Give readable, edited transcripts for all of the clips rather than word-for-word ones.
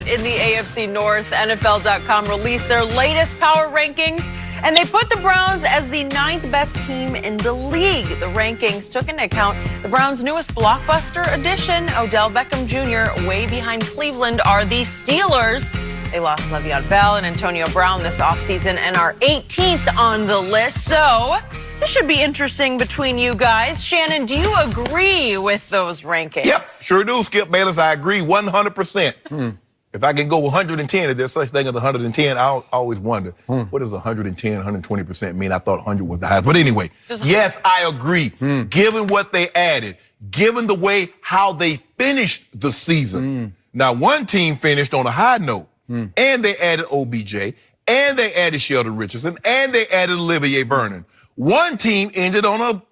In the AFC North, NFL.com released their latest power rankings, and they put the Browns as the 9th best team in the league. The rankings took into account the Browns' newest blockbuster addition, Odell Beckham Jr. Way behind Cleveland are the Steelers. They lost Le'Veon Bell and Antonio Brown this offseason and are 18th on the list. So this should be interesting between you guys. Shannon, do you agree with those rankings? Yep, sure do, Skip Bayless. I agree 100%. If I can go 110, if there's such thing as 110, I always wonder, what does 110, 120% mean? I thought 100 was the highest. But anyway, yes, I agree. Given what they added, given the way how they finished the season. Now, one team finished on a high note, and they added OBJ, and they added Sheldon Richardson, and they added Olivier Vernon. One team ended on a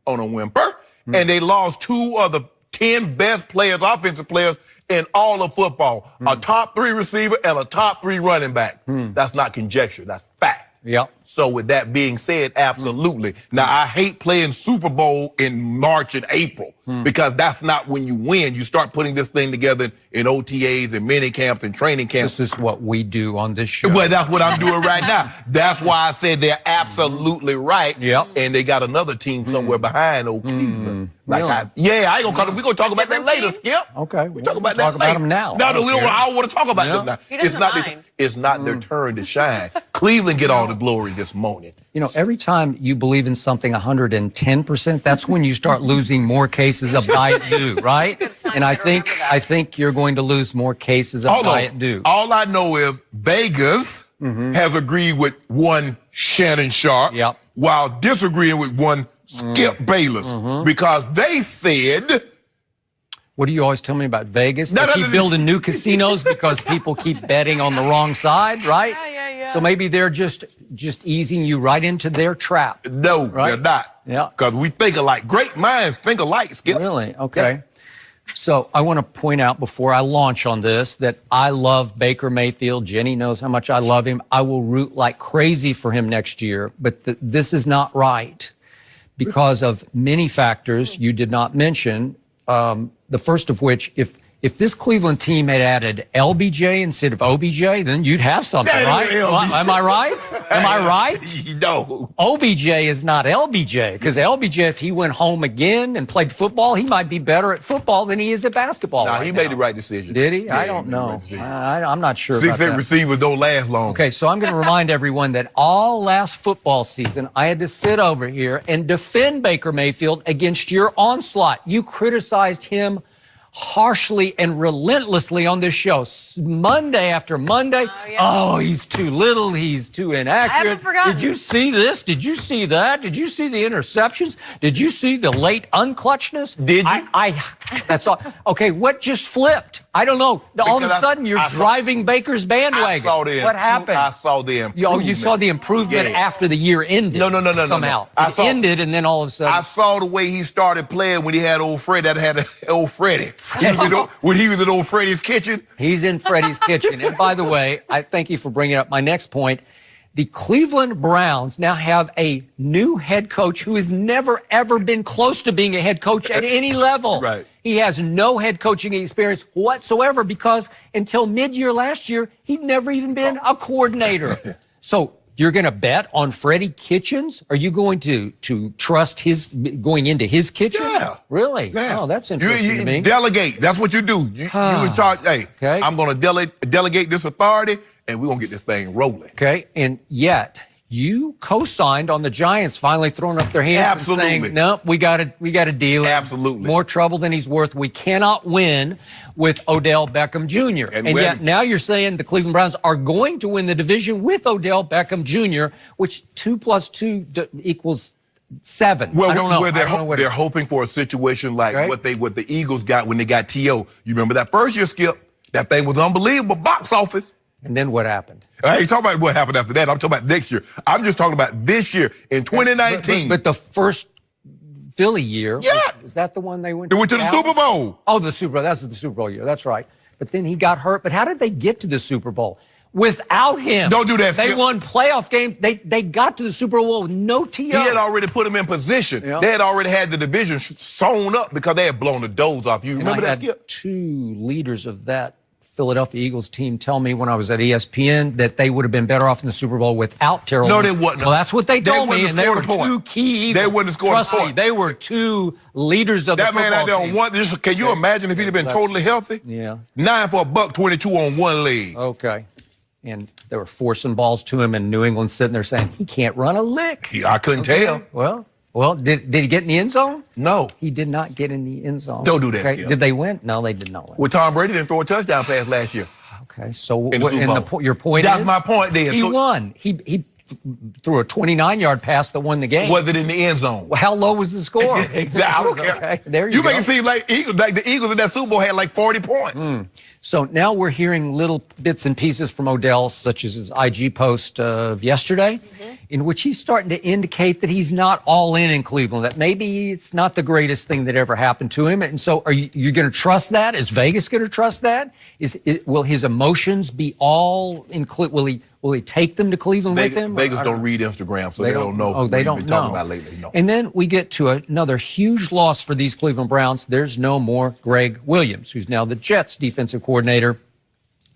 whimper, and they lost 2 of the 10 best players, offensive players, in all of football. A top 3 receiver and a top 3 running back. That's not conjecture, that's fact. Yep. So with that being said, absolutely. Now, I hate playing Super Bowl in March and April because that's not when you win. You start putting this thing together in OTAs and mini camps and training camps. This is what we do on this show. Well, that's what I'm doing right now. That's why I said they're absolutely right. Yep. And they got another team somewhere behind old Cleveland. Like Really? I ain't gonna call it. We're gonna talk about that later, Skip. Okay. We talk about that talk later. about them now. No, we don't. I don't want to talk about them now. He doesn't mind. It's not their turn to shine. Cleveland get all the glory this morning. You know, every time you believe in something 110%, that's when you start losing more cases of diet dew, right? And I think you're going to lose more cases of diet dew. All I know is Vegas has agreed with one Shannon Sharp while disagreeing with one Skip Bayless because they said... What do you always tell me about Vegas? They keep building new casinos because people keep betting on the wrong side, right? Yeah. So maybe they're just easing you right into their trap. No, they're not. Yeah. Because we think alike. Great minds think alike, Skip. Really? Okay. Yeah. So I want to point out before I launch on this that I love Baker Mayfield. Jenny knows how much I love him. I will root like crazy for him next year. But this is not right because of many factors you did not mention. The first of which, if this Cleveland team had added LBJ instead of OBJ, then you'd have something, right? Am I right? Am I right? No. OBJ is not LBJ, because LBJ, if he went home again and played football, he might be better at football than he is at basketball. He made the right decision. Did he? Yeah, I don't know. I'm not sure about 6'8" that. receivers don't last long. Okay, so I'm going to remind everyone that all last football season, I had to sit over here and defend Baker Mayfield against your onslaught. You criticized him harshly and relentlessly on this show, Monday after Monday. Oh, he's too little. He's too inaccurate. I haven't forgotten. Did you see this? Did you see that? Did you see the interceptions? Did you see the late unclutchness? Did you? That's all. Okay, what just flipped? I don't know. All of a sudden, you're driving Baker's bandwagon. I saw the What happened? I saw the improvement. You saw the improvement after the year ended. No. Somehow. It ended, and then all of a sudden. I saw the way he started playing when he had old Freddie. Old Freddie. When he was in old Freddie's kitchen. He's in Freddie's kitchen. And by the way, I thank you for bringing up my next point. The Cleveland Browns now have a new head coach who has never, ever been close to being a head coach at any level. Right. He has no head coaching experience whatsoever because until mid-year last year, he'd never even been a coordinator. So you're going to bet on Freddie Kitchens? Are you going to trust his going into his kitchen? Yeah. Really? Yeah. Oh, that's interesting to me. Delegate. That's what you do. You in charge. Hey, okay. I'm going to delegate this authority, and we're going to get this thing rolling. Okay, and yet you co-signed on the Giants finally throwing up their hands and saying, no, we got to deal. Absolutely. More trouble than he's worth. We cannot win with Odell Beckham Jr. And yet now you're saying the Cleveland Browns are going to win the division with Odell Beckham Jr., which 2 + 2 equals 7. Well, I don't know. They're hoping for a situation like what the Eagles got when they got T.O. You remember that first year, Skip? That thing was unbelievable, box office. And then what happened? I ain't talking about what happened after that. I'm talking about next year. I'm just talking about this year in 2019. But the first Philly year, was that the one they went to? They went to the Super Bowl. Oh, the Super Bowl. That's the Super Bowl year. That's right. But then he got hurt. But how did they get to the Super Bowl? without him. Don't do that, They Skip. won playoff games. They got to the Super Bowl with no T.O. He had already put him in position. Yeah. They had already had the division sewn up because they had blown the doors off. You remember I that, had Skip? 2 leaders of that Philadelphia Eagles team tell me when I was at ESPN that they would have been better off in the Super Bowl without Terrell. No, they wouldn't. Well, that's what they told me, and they were scored a 2 point. key Eagles. They wouldn't have scored a Trust me, point. they were 2 leaders of That the football man out there on team. one. Can you imagine if he'd have been totally healthy? Yeah. 9 for $122 on one leg. Okay. And they were forcing balls to him, and New England sitting there saying, he can't run a lick. I couldn't tell. Well, did he get in the end zone? No. He did not get in the end zone. Don't do that, Skip. Did they win? No, they did not win. Well, Tom Brady didn't throw a touchdown pass last year. Okay, so In the Super Bowl. your point That's is? my point then. He So- won. He threw a 29-yard pass that won the game. Was it in the end zone? Well, how low was the score? Exactly. I don't care. Okay, there you go. make it seem like the Eagles in that Super Bowl had like 40 points. So now we're hearing little bits and pieces from Odell, such as his IG post of yesterday, in which he's starting to indicate that he's not all in Cleveland, that maybe it's not the greatest thing that ever happened to him. And so are you going to trust that? Is Vegas going to trust that? Will his emotions be all in Cleveland? Will he take them to Cleveland with him? Vegas don't read Instagram, so they don't know Oh, they what don't he's been know. talking about lately. No. And then we get to another huge loss for these Cleveland Browns. There's no more Greg Williams, who's now the Jets defensive coordinator.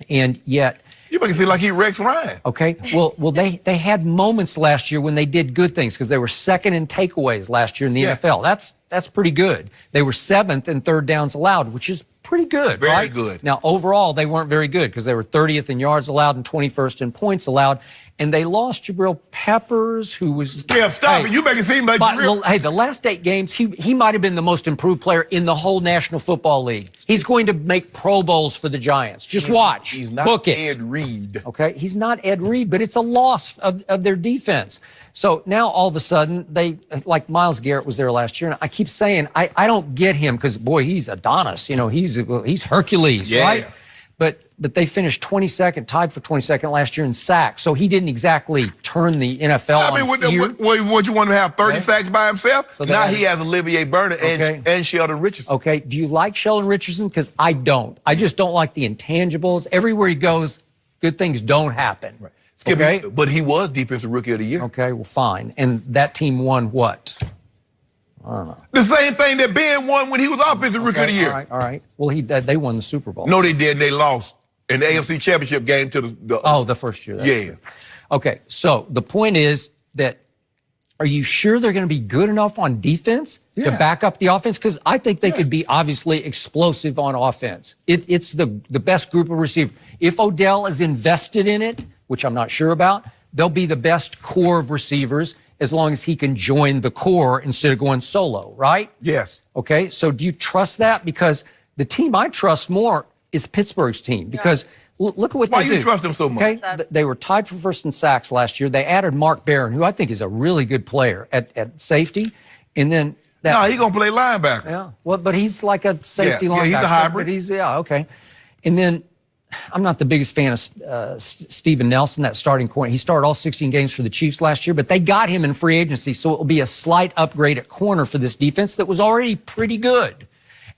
And yet, You make it seem like he Rex Ryan. okay, well, they had moments last year when they did good things because they were second in takeaways last year in the Yeah. NFL. That's pretty good. They were 7th in third downs allowed, which is pretty good, Very right? good. Now, overall, they weren't very good because they were 30th in yards allowed and 21st in points allowed. And they lost Jabril Peppers, who was... Yeah, stop it. You make it seem like the last 8 games, he might have been the most improved player in the whole National Football League. He's going to make Pro Bowls for the Giants. Just watch. He's not Book it. Ed Reed. Okay, he's not Ed Reed, but it's a loss of their defense. So now all of a sudden, like Myles Garrett was there last year, and I keep saying, I don't get him because, boy, he's Adonis. You know, he's Hercules, Yeah. right? But they finished 22nd, tied for 22nd last year in sacks. So he didn't exactly turn the NFL on its ear. What you want to have 30 Okay. sacks by himself? So now they- he has Olivier Bernard and Sheldon Richardson. Okay, do you like Sheldon Richardson? Because I don't. I just don't like the intangibles. Everywhere he goes, good things don't happen. Right. Skip, Okay? but he was Defensive Rookie of the Year. Okay, well, fine. And that team won what? The same thing that Ben won when he was Offensive Rookie of the Year. All right. Well, they won the Super Bowl. No, they didn't. They lost in the AFC Championship game to the first year. That's Yeah. true. Okay, so the point is that are you sure they're going to be good enough on defense to Yeah. back up the offense? Because I think they could be obviously explosive on offense. It's the best group of receivers. If Odell is invested in it, which I'm not sure about, they'll be the best core of receivers as long as he can join the core instead of going solo, right? Yes. Okay, so do you trust that? Because the team I trust more is Pittsburgh's team. Because look at what Why they you do. trust them so much? Okay, they were tied for first in sacks last year. They added Mark Barron, who I think is a really good player at safety. And then No, he's going to play linebacker. yeah, well, but he's like a safety Yeah, linebacker. he's a hybrid. But okay. And then I'm not the biggest fan of Steven Nelson, that starting corner. He started all 16 games for the Chiefs last year, but they got him in free agency, so it will be a slight upgrade at corner for this defense that was already pretty good.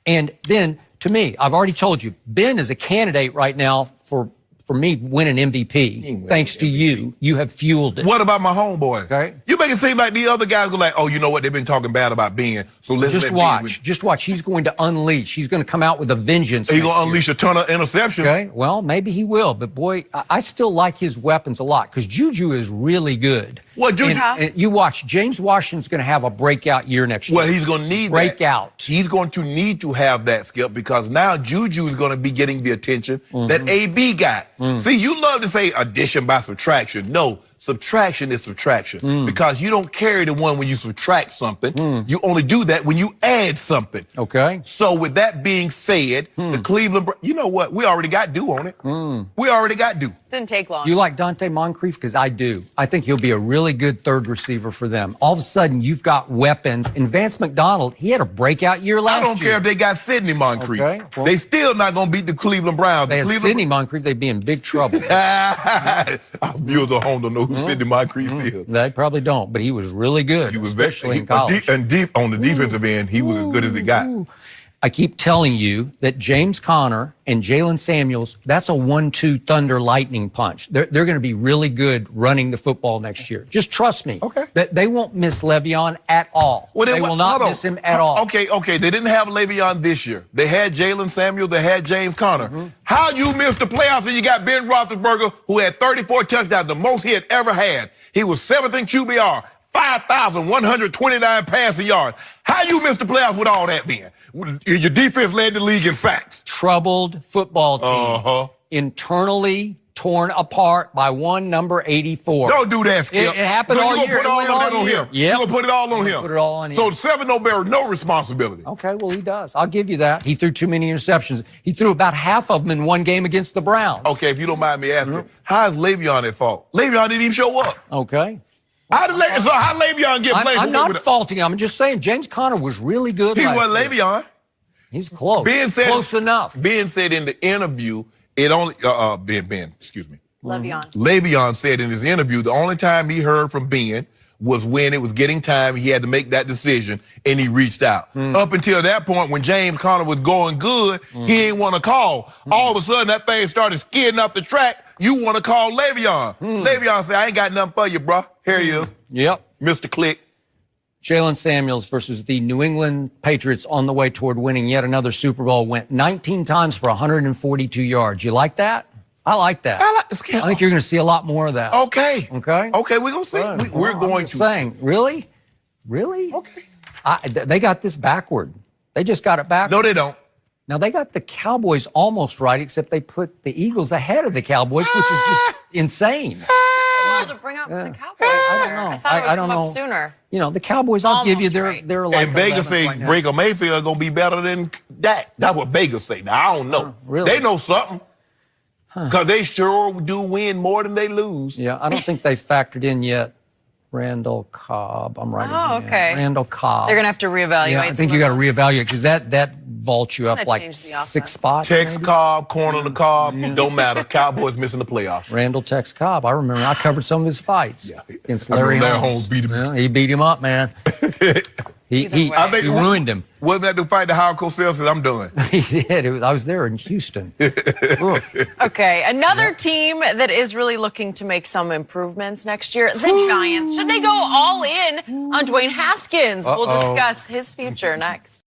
And then, to me, I've already told you, Ben is a candidate right now for me winning MVP. Thanks to you. You have fueled it. What about my homeboy? Okay. You make it seem like the other guys go like, oh, you know what? They've been talking bad about Ben, so let's Just let watch. Ben Just watch. He's going to unleash. He's going to come out with a vengeance. He's next going to year. unleash a ton of interceptions. Okay, well, maybe he will, but boy, I still like his weapons a lot because Juju is really good. Well, Juju- And you watch, James Washington's going to have a breakout year next year. Well, he's going to need breakout. that. He's going to need to have that, Skip, because now Juju is going to be getting the attention that AB got. See, you love to say addition by subtraction. No, subtraction is subtraction because you don't carry the one when you subtract something. You only do that when you add something. Okay. So with that being said, the Cleveland, you know what? We already got due on it. We already got due. Didn't take long. Do you like Dante Moncrief? Because I do. I think he'll be a really good third receiver for them. All of a sudden, you've got weapons. And Vance McDonald, he had a breakout year last I don't year. care if they got Sidney Moncrief. Okay, well- They still not going to beat the Cleveland Browns. They had Cleveland Sidney Moncrief, they'd be in big trouble. Our viewers at home don't know who Sidney Moncrief is. They probably don't, but he was really good, He was especially in college. and deep on the defensive end, he was as good as it got. I keep telling you that James Conner and Jalen Samuels, that's a 1-2 thunder lightning punch. They're going to be really good running the football next year. Just trust me. Okay. That they won't miss Le'Veon at all. Well, they will not miss him at all. Okay. They didn't have Le'Veon this year. They had Jalen Samuels. They had James Conner. How you missed the playoffs and you got Ben Roethlisberger, who had 34 touchdowns, the most he had ever had. He was 7th in QBR, 5,129 passing yards. How you missed the playoffs with all that then? Your defense led the league in sacks. Troubled football team. Internally torn apart by one number 84. Don't do that, Skip. It happened all year. You're going to put all of that on him. You're going to put it all on him. Put it all on him. So 7 don't bear no responsibility. Okay, well, he does. I'll give you that. He threw too many interceptions. He threw about half of them in one game against the Browns. Okay, if you don't mind me asking, how is Le'Veon at fault? Le'Veon didn't even show up. Okay. How Le'Veon get blamed? I'm not faulting him. I'm just saying James Conner was really good. He wasn't Le'Veon. He's close. Close enough. Ben said in the interview, excuse me. Le'Veon said in his interview, the only time he heard from Ben was when it was getting time. He had to make that decision, and he reached out. Up until that point, when James Conner was going good, he didn't want to call. All of a sudden, that thing started skidding up the track. You want to call Le'Veon. Le'Veon said, I ain't got nothing for you, bro. Here he is. Yep. Mr. Click. Jalen Samuels versus the New England Patriots on the way toward winning yet another Super Bowl, went 19 times for 142 yards. You like that? I like that. I think you're going to see a lot more of that. Okay. Okay? Okay, we're going to see. We're going to. Saying, really? Really? Okay. They got this backward. They just got it backward. No, they don't. Now, they got the Cowboys almost right, except they put the Eagles ahead of the Cowboys, which is just insane. Well, to bring up the Cowboys. I don't know. I thought it would I don't come know. up sooner. You know, the Cowboys, I'll give you, Almost they're like And Vegas say right now. Baker Mayfield going to be better than that. That's what Vegas say. Now, I don't know. Really? They know something. Because they sure do win more than they lose. Yeah, I don't think they factored in yet Randall Cobb. I'm writing him down. Okay. Randall Cobb. They're going to have to reevaluate. Yeah, I think you got to reevaluate because that vaults you up like change the offense. 6 spots. Tex maybe? Cobb, corner the Cobb, don't matter. Cowboys missing the playoffs. Randall Tex Cobb. I remember. I covered some of his fights against I Larry remember Holmes. Holmes beat him. Yeah, he beat him up, man. He I think ruined him. Wasn't that the fight that Howard Cosell said, I'm done? He did. I was there in Houston. Okay, another team that is really looking to make some improvements next year, the Giants. Should they go all in on Dwayne Haskins? We'll discuss his future next.